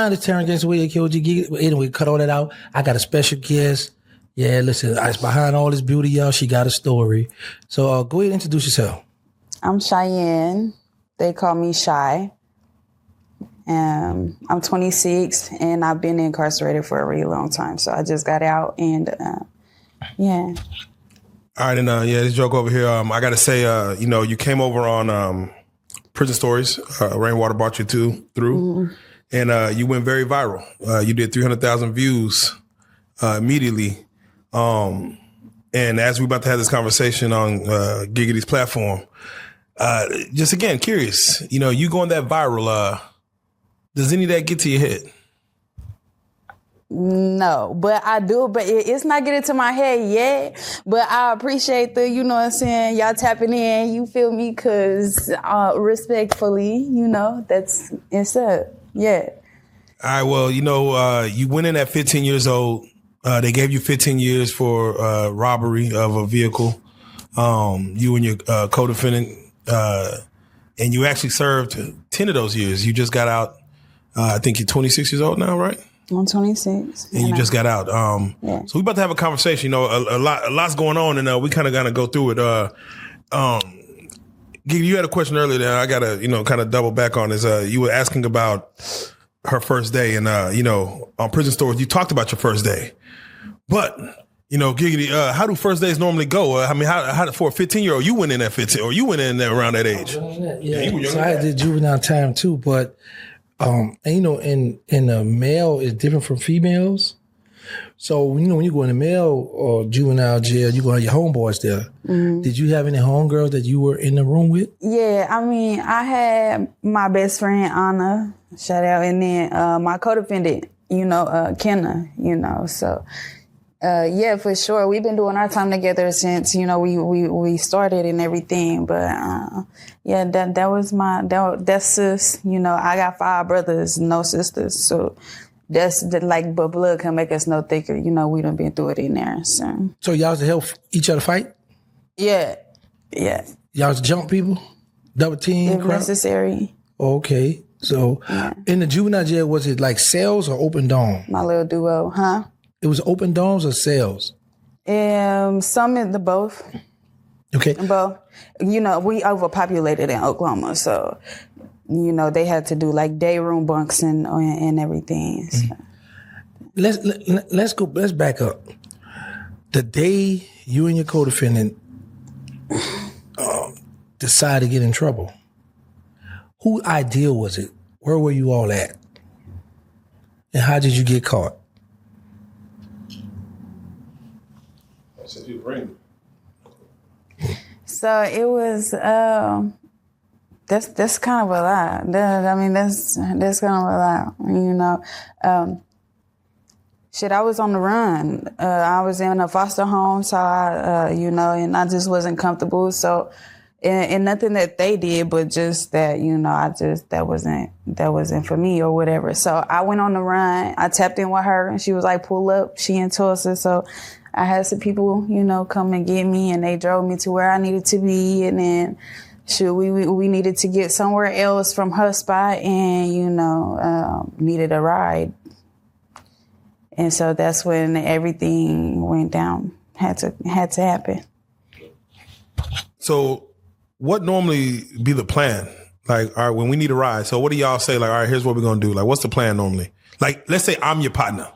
mind it's Terrence James way killed you. Anyway, cut all that out. I got a special guest. Yeah, listen, it's behind all this beauty, y'all. She got a story. So go ahead and introduce yourself. I'm Cheyanne. They call me Shy. I'm 26 and I've been incarcerated for a really long time. So I just got out and yeah. All right, and this joke over here. I got to say, you came over on Prison Stories. Rainwater brought you through, Mm-hmm. and you went very viral. You did 300,000 views immediately. And as we're about to have this conversation on Giggity's platform, just again curious, you going that viral. Does any of that get to your head? No, but I do, but it's not getting to my head yet, but I appreciate you know what I'm saying, y'all tapping in, you feel me, because respectfully, it's up, yeah. All right, well, you went in at 15 years old. They gave you 15 years for robbery of a vehicle, you and your co-defendant, and you actually served 10 of those years. You just got out, I think you're 26 years old now, right? I'm 26. And you just got out. Yeah. So we're about to have a conversation. A lot's going on, and we kind of gotta go through it. Gigi, you had a question earlier that I gotta, kind of double back on. Is you were asking about her first day, and on Prison Stories, you talked about your first day. But Giggity, how do first days normally go? How for a 15-year-old, you went in at 15, or you went in there around that age? Yeah, so I did juvenile time too, but. And in a male is different from females. So when you go in the male or juvenile jail, you go have your homeboys there. Mm-hmm. Did you have any homegirls that you were in the room with? Yeah, I had my best friend Anna, shout out, and then my co-defendant, Kenna, so. Yeah, for sure. We've been doing our time together since, we started and everything. But, yeah, that was that's sis, I got 5 brothers, no sisters. So that's but blood can make us no thicker. We done been through it in there. So y'all was to help each other fight? Yeah. Yeah. Y'all was to jump people? Double team? If necessary. Okay. So in the juvenile jail, was it like cells or open dome? My little duo, huh? It was open domes or cells? Some in the both. Okay. Both. We overpopulated in Oklahoma, so they had to do like day room bunks and everything. So. Let's back up. The day you and your co-defendant decided to get in trouble, whose idea was it? Where were you all at? And how did you get caught? So it was that's kind of a lot. That's kind of a lot. I was on the run. I was in a foster home, so I and I just wasn't comfortable. So and nothing that they did, but just that that wasn't for me or whatever. So I went on the run. I tapped in with her, and she was like, "Pull up." She in Tulsa, so. I had some people, come and get me, and they drove me to where I needed to be. And then, we needed to get somewhere else from her spot, and needed a ride. And so that's when everything went down. Had to happen. So, what normally be the plan? Like, all right, when we need a ride. So, what do y'all say? Like, all right, here's what we're gonna do. Like, what's the plan normally? Like, let's say I'm your partner,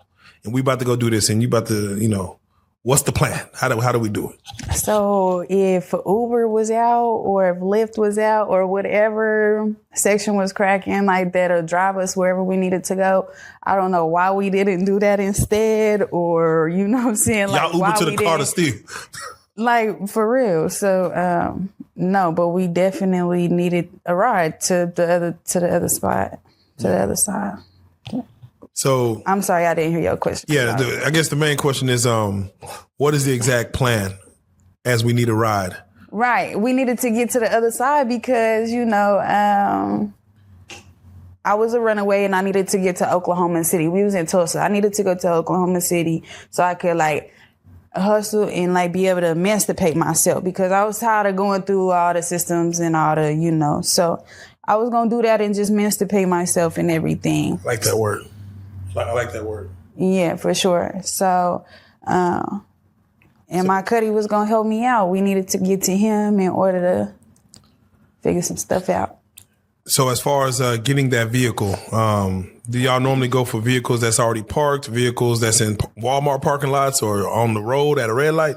and we about to go do this, and you about to, what's the plan? How do we do it? So if Uber was out or if Lyft was out or whatever section was cracking like that'll drive us wherever we needed to go, I don't know why we didn't do that instead, or what I'm saying? Like, y'all Uber to the car to steal. Like, for real. So no, but we definitely needed a ride to the other spot, to the other side. So I'm sorry, I didn't hear your question. Yeah, I guess the main question is, what is the exact plan as we need a ride? Right, we needed to get to the other side because I was a runaway and I needed to get to Oklahoma City. We was in Tulsa. I needed to go to Oklahoma City so I could hustle and be able to emancipate myself because I was tired of going through all the systems and all the, so I was going to do that and just emancipate myself and everything. Like that word. I like that word. Yeah, for sure. So, and my Cuddy was going to help me out. We needed to get to him in order to figure some stuff out. So as far as getting that vehicle, do y'all normally go for vehicles that's already parked, vehicles that's in Walmart parking lots or on the road at a red light?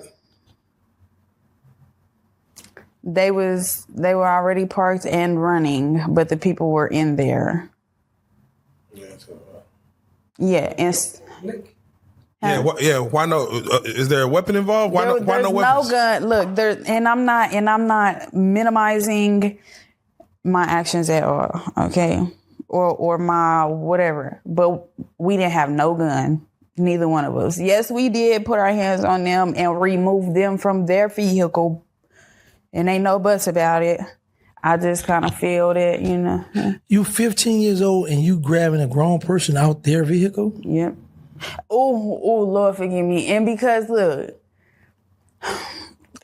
They were already parked and running, but the people were in there. Yeah, Why no? Is there a weapon involved? Why no weapons? No gun. Look, I'm not minimizing my actions at all. Okay, or my whatever. But we didn't have no gun. Neither one of us. Yes, we did put our hands on them and remove them from their vehicle. And ain't no buts about it. I just kind of feel that, you know. You 15 years old and you grabbing a grown person out their vehicle? Yep. Oh, Lord forgive me. And because, look,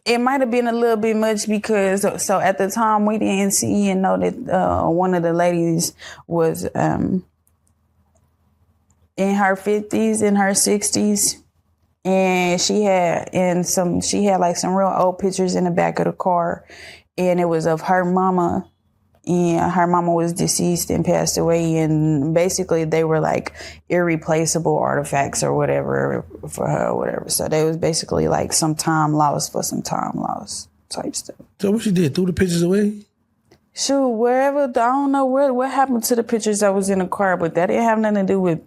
it might have been a little bit much because, so at the time we didn't see and know that one of the ladies was in her 50s, in her 60s. And she had like some real old pictures in the back of the car, and it was of her mama, and her mama was deceased and passed away, and basically they were like irreplaceable artifacts or whatever for her or whatever. So they was basically like some time lost for some time lost type stuff. So what she did, threw the pictures away? Shoot, wherever, I don't know what happened to the pictures that was in the car, but that didn't have nothing to do with,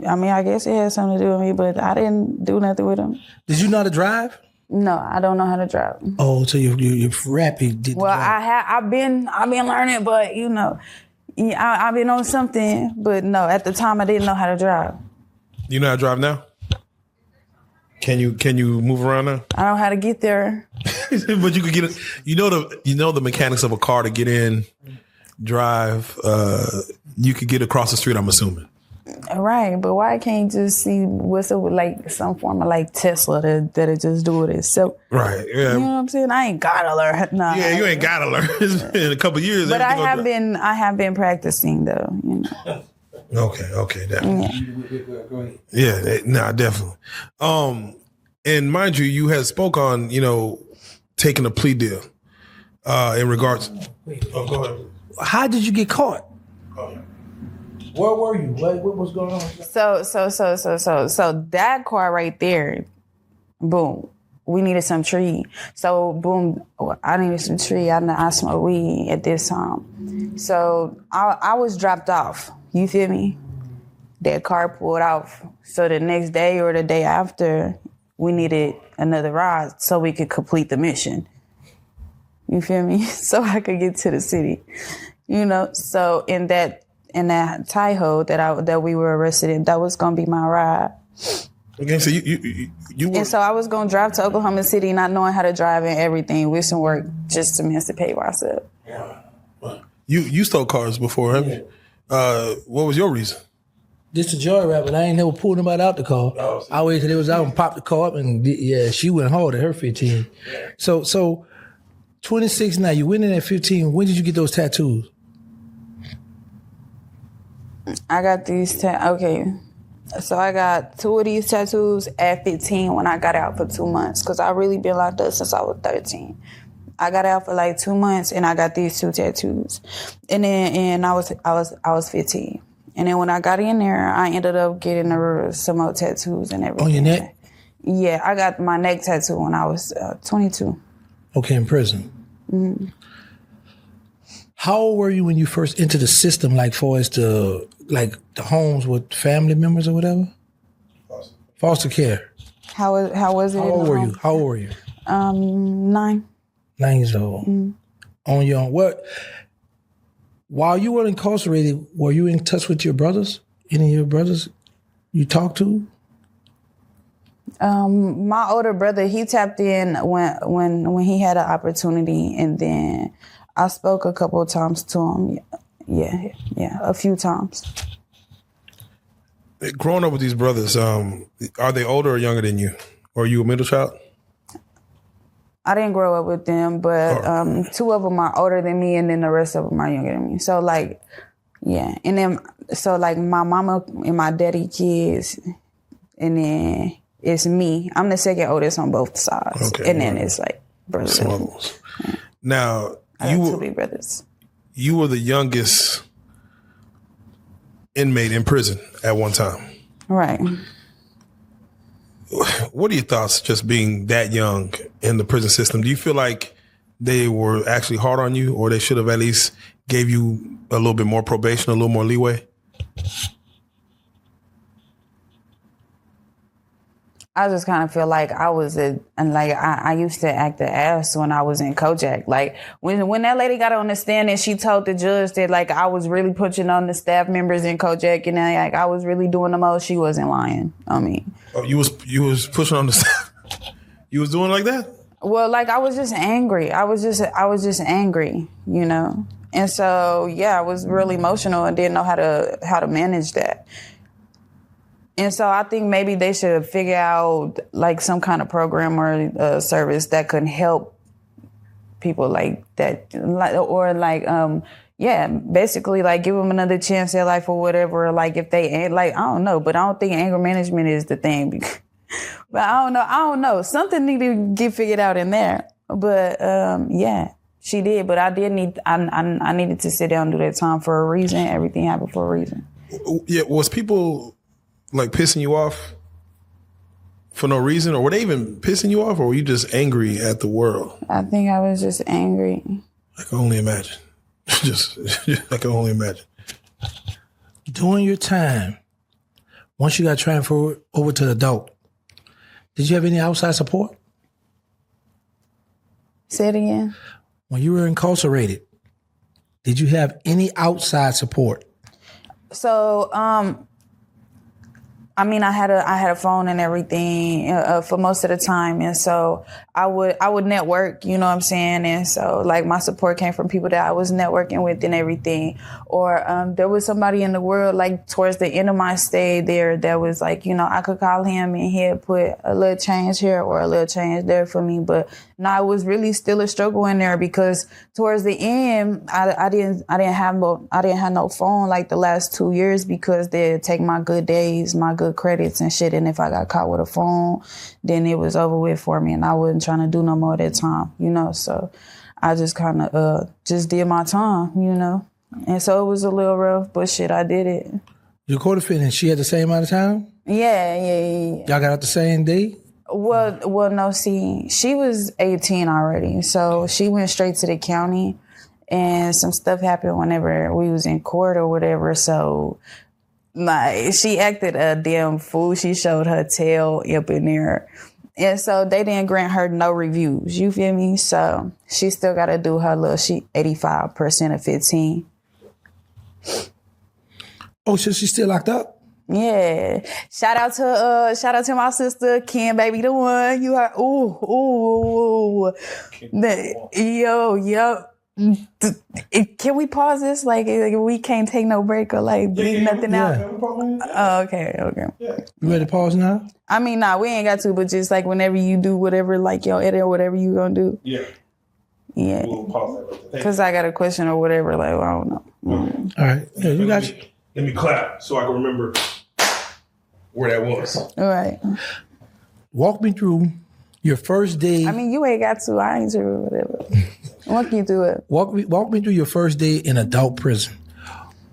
I mean, I guess it had something to do with me, but I didn't do nothing with them. Did you know how to drive? No, I don't know how to drive. Oh, so you're rapid. Well, I've been learning, but you know, I've been on something. But no, at the time I didn't know how to drive. You know how to drive now? Can you move around now? I don't know how to get there. But you could get it. You know the mechanics of a car to get in, drive. You could get across the street, I'm assuming. Right, but why can't you just see what's up with like some form of like Tesla that'll just do it itself? Right, yeah. You know what I'm saying? I ain't gotta learn. Nah, yeah, you ain't gotta learn. It's been a couple of years. But I have been practicing though. You know. Okay, definitely. Yeah, definitely. And mind you, you had spoke on taking a plea deal in regards. Oh, go ahead. How did you get caught? Where were you? What was going on? So that car right there, boom. We needed some tree. So boom, I needed some tree. I smoked weed at this time. So I was dropped off. You feel me? That car pulled off. So the next day or the day after, we needed another ride so we could complete the mission. You feel me? So I could get to the city. So in that Tahoe that we were arrested in, that was gonna be my ride. Okay, so you were... And so I was gonna drive to Oklahoma City, not knowing how to drive and everything, with some work just to emancipate myself. You stole cars before, haven't you? What was your reason? Just a joyride, but I ain't never pulled nobody out the car. I waited till it was out and popped the car up, and she went hard at her 15. Yeah. So 26 now. You went in at 15. When did you get those tattoos? I got these okay. So I got 2 of these tattoos at 15 when I got out for 2 months, because I really been locked up since I was 13. I got out for like 2 months and I got these 2 tattoos. And I was 15. And then when I got in there, I ended up getting some more tattoos and everything. On your neck? Yeah, I got my neck tattoo when I was 22. Okay, in prison. Mm-hmm. How old were you when you first entered the system, like far as the homes with family members or whatever? Foster care. How was it? How old were you? How old were you? 9. 9 years old. Mm. On your own. What? While you were incarcerated, were you in touch with your brothers? Any of your brothers you talked to? My older brother, he tapped in when he had an opportunity, and then I spoke a couple of times to him. Yeah, a few times. Growing up with these brothers, are they older or younger than you? Or are you a middle child? I didn't grow up with them, but 2 of them are older than me, and then the rest of them are younger than me. So, like, Yeah. And then, so like my mama and my daddy kids, and then it's me. I'm the second oldest on both sides. Okay, and then it's like brothers. Now, I have two big brothers. You were the youngest inmate in prison at one time. Right. What are your thoughts just being that young in the prison system? Do you feel like they were actually hard on you, or they should have at least gave you a little bit more probation, a little more leeway? I just kind of feel like I used to act the ass when I was in Kojak. Like when that lady got on the stand and she told the judge that like I was really pushing on the staff members in Kojak and like I was really doing the most, she wasn't lying. I mean, you was pushing on the staff. You was doing like that? Well, like I was just angry. I was just angry, you know. And so yeah, I was really emotional and didn't know how to manage that. And so I think maybe they should figure out like some kind of program or service that could help people like that, basically like give them another chance at life or whatever. Like if they ain't like, I don't know, but I don't think anger management is the thing. But I don't know. Something need to get figured out in there. But yeah, she did. But I needed to sit down and do that time for a reason. Everything happened for a reason. Yeah, was people like pissing you off for no reason, or were they even pissing you off, or were you just angry at the world? I think I was just angry. I can only imagine. I can only imagine. During your time, once you got transferred over to the adult, did you have any outside support? Say it again. When you were incarcerated, did you have any outside support? So, I mean, I had a phone and everything for most of the time, and so I would network, you know what I'm saying, and so like my support came from people that I was networking with and everything. Or there was somebody in the world like towards the end of my stay there that was like, you know, I could call him and he'd put a little change here or a little change there for me. But no, it was really still a struggle in there because towards the end, I didn't have no phone like the last 2 years because they'd take my good days, my good credits and shit. And if I got caught with a phone, then it was over with for me. And I wasn't trying to do no more at that time, you know. So I just kind of just did my time, you know. And so it was a little rough, but shit, I did it. Your co-defendant, she had the same amount of time? Yeah. Y'all got out the same day? Well, no, see, she was 18 already. So she went straight to the county and some stuff happened whenever we was in court or whatever. So like she acted a damn fool. She showed her tail up in there. And so they didn't grant her no reviews. You feel me? So she still got to do her little, 85% of 15. Oh, so she's still locked up? Yeah. Shout out to my sister, Ken, baby, the one. You are, ooh. Yo. Can we pause this? Like we can't take no break or like bleed nothing out. Oh, okay. You ready to pause now? I mean, nah, we ain't got to, but just like whenever you do whatever, like your edit or whatever you gonna do. Yeah. We'll pause that right there. Because I got a question or whatever, like, well, I don't know. All right. Yeah, you got you. Let me clap so I can remember where that was. All right. Walk me through your first day. I mean, you ain't got to. I ain't sure whatever. Walk you through it. Walk me through your first day in adult prison.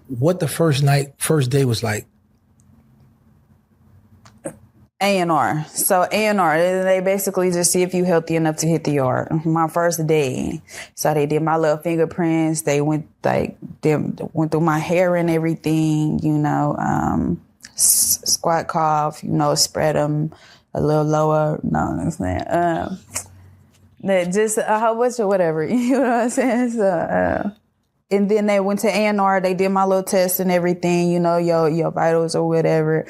What the first day was like. A&R. So A&R, they basically just see if you healthy enough to hit the yard. My first day. So they did my little fingerprints. They went through my hair and everything, you know, squat cough, you know, spread them a little lower. No, I'm saying, just a whole bunch of whatever, you know what I'm saying? So, and then they went to A&R. They did my little test and everything, you know, your vitals or whatever.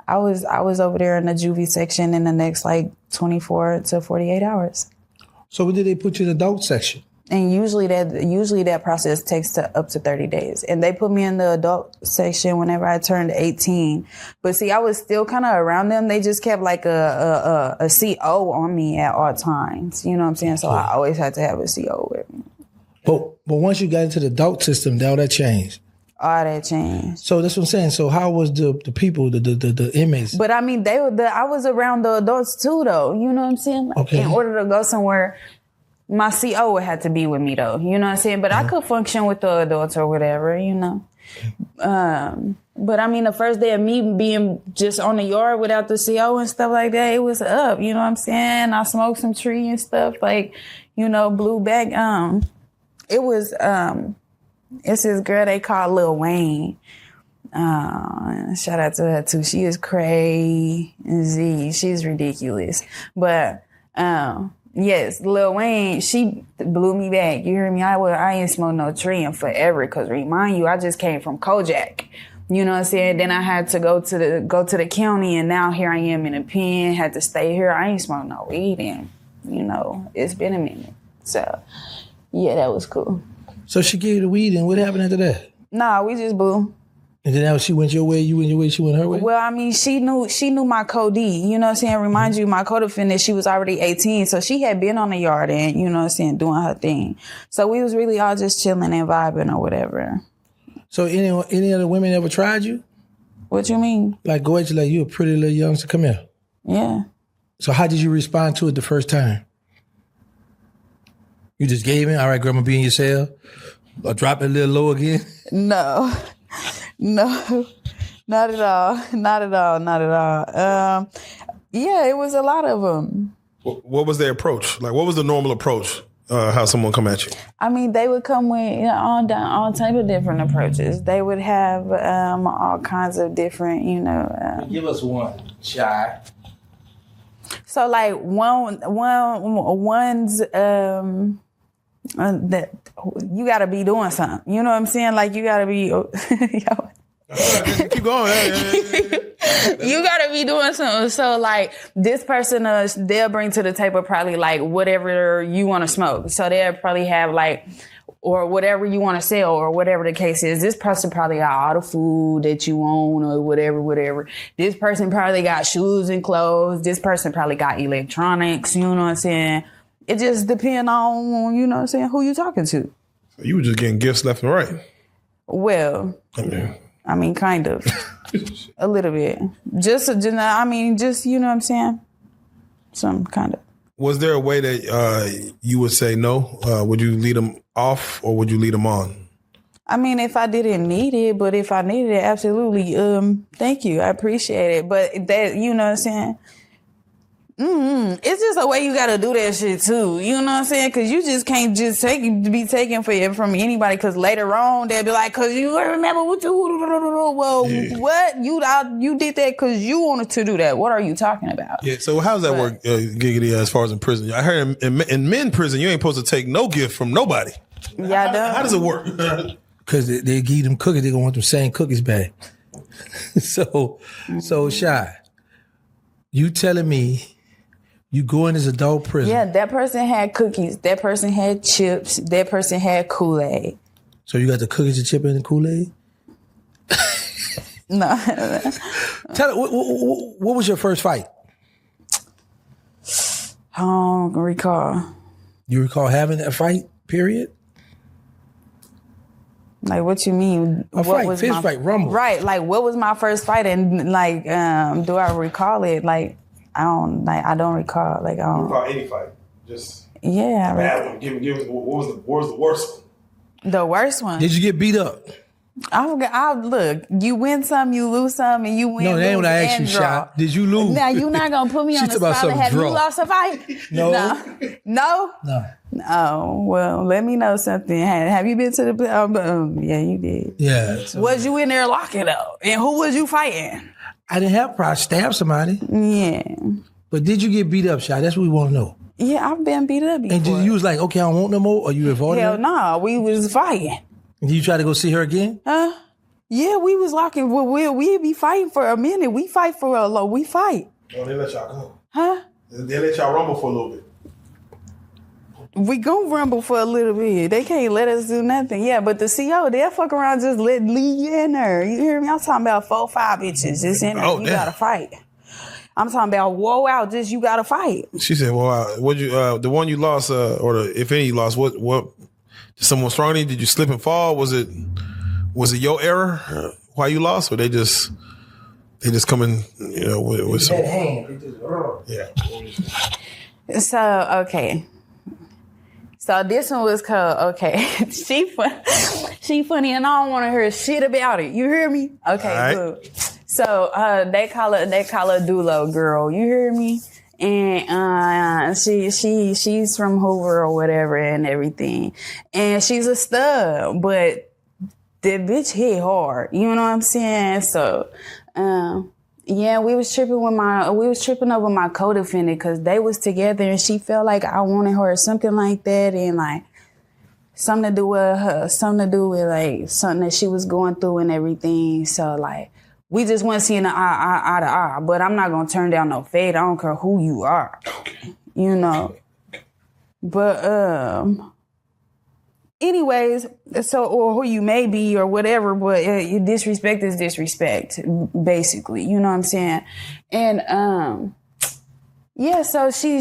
I was over there in the juvie section in the next like 24 to 48 hours. So when did they put you in the adult section? And usually that process takes up to 30 days. And they put me in the adult section whenever I turned 18. But see, I was still kind of around them. They just kept like a CO on me at all times. You know what I'm saying? So I always had to have a CO with me. But once you got into the adult system, all that changed. All that changed. So that's what I'm saying. So how was the people, the inmates? But I mean, I was around the adults too, though. You know what I'm saying? Like, Okay. In order to go somewhere, my CO would have to be with me, though. You know what I'm saying? But I could function with the adults or whatever, you know. But I mean, the first day of me being just on the yard without the CO and stuff like that, it was up. You know what I'm saying? I smoked some tree and stuff, like, you know, blew back. It was it's this girl they call Lil Wayne. Shout out to her too. She is crazy. She's ridiculous. But yes, Lil Wayne, she blew me back. You hear me? I ain't smoked no tree in forever. Cause remind you, I just came from Kojak. You know what I'm saying? Then I had to go to the county, and now here I am in a pen. Had to stay here. I ain't smoked no weed in, you know, it's been a minute. So yeah, that was cool. So she gave you the weed, and what happened after that? Nah, we just blew. And then she went your way, you went your way, she went her way? Well, I mean, she knew my code D. You know what I'm saying? Remind you, my co-defendant, she was already 18. So she had been on the yard and, you know what I'm saying, doing her thing. So we was really all just chilling and vibing or whatever. So any other women ever tried you? What you mean? Like go at you like, you a pretty little youngster, come here. Yeah. So how did you respond to it the first time? You just gave in? All right, grandma, be in your cell? Or drop it a little low again? No, not at all. Yeah, it was a lot of them. What was their approach? Like, what was the normal approach? How someone come at you? I mean, they would come with all type of different approaches. They would have all kinds of different, you know. Give us one, Shy. So like one's that you got to be doing something. You know what I'm saying? Like you got to be. Keep going. You got to be doing something. So like this person, they'll bring to the table probably like whatever you want to smoke. So they'll probably have like, or whatever you want to sell or whatever the case is. This person probably got all the food that you own or whatever. This person probably got shoes and clothes. This person probably got electronics. You know what I'm saying? It just depends on, you know what I'm saying, who you talking to. So you were just getting gifts left and right. Well, Okay. I mean, kind of. A little bit. Just, you know what I'm saying? Some kind of. Was there a way that you would say no? Would you lead them off or would you lead them on? I mean, if I didn't need it, but if I needed it, absolutely. Thank you. I appreciate it. But that, you know what I'm saying? It's just a way you got to do that shit too. You know what I'm saying? Because you just can't just be taken from anybody. Because later on they'll be like, "Because you remember what you." Well, yeah. What you did that because you wanted to do that. What are you talking about? Yeah. So how does that work, Giggity? As far as in prison, I heard in men prison you ain't supposed to take no gift from nobody. Yeah, how does it work? Because they give them cookies, they gonna want them same cookies back. So Shy, you telling me? You go in as adult prison. Yeah, that person had cookies. That person had chips. That person had Kool-Aid. So you got the cookies, the chip, and the Kool-Aid? No. Tell it, what was your first fight? I don't recall. You recall having that fight, period? Like, what you mean? Fist fight, rumble. Right, like, what was my first fight? And, like, do I recall it? Like, I don't recall. Like, I don't recall any fight. Just yeah. Bad one. Give us what was the worst one? The worst one. Did you get beat up? I forgot. Look, you win some, you lose some, and you win. No, that ain't what I asked you, Shy. Did you lose? Now you're not gonna put me on the spot. Have you lost a fight? No. Oh, well, let me know something. Have you been to the? Yeah, you did. Yeah. Was you in there locking up? And who was you fighting? I didn't have probably stabbed somebody. Yeah. But did you get beat up, Shy? That's what we want to know. Yeah, I've been beat up before. And you was like, okay, I don't want no more, or you avoided Hell her? no, we was fighting. And did you try to go see her again? Yeah, we was locking. We be fighting for a minute. We fight for a we fight. Oh, they let y'all go. Huh? They let y'all rumble for a little bit. We gon' rumble for a little bit. They can't let us do nothing. Yeah, but the CO, they'll fuck around just leave you in there. You hear me? I'm talking about 4, 5 bitches just in there. You gotta fight. I'm talking about whoa out, just you gotta fight. She said, well, what you the one you lost, or if any you lost, what did someone stronger than you? Did you slip and fall? Was it Was it your error why you lost, or they just coming, with some hand. yeah. So okay. So this one was called, okay, she funny and I don't want to hear shit about it. You hear me? Okay, right. good. So they call her Dulo girl. You hear me? And she's from Hoover or whatever and everything. And she's a stud, but that bitch hit hard. You know what I'm saying? So yeah, we was tripping over my co-defendant because they was together and she felt like I wanted her or something like that, and like something to do with like something that she was going through and everything. So like we just wasn't seeing eye to eye. But I'm not gonna turn down no fade. I don't care who you are. Okay. But anyways, so, or who you may be or whatever, but disrespect is disrespect, basically. You know what I'm saying? And yeah, so she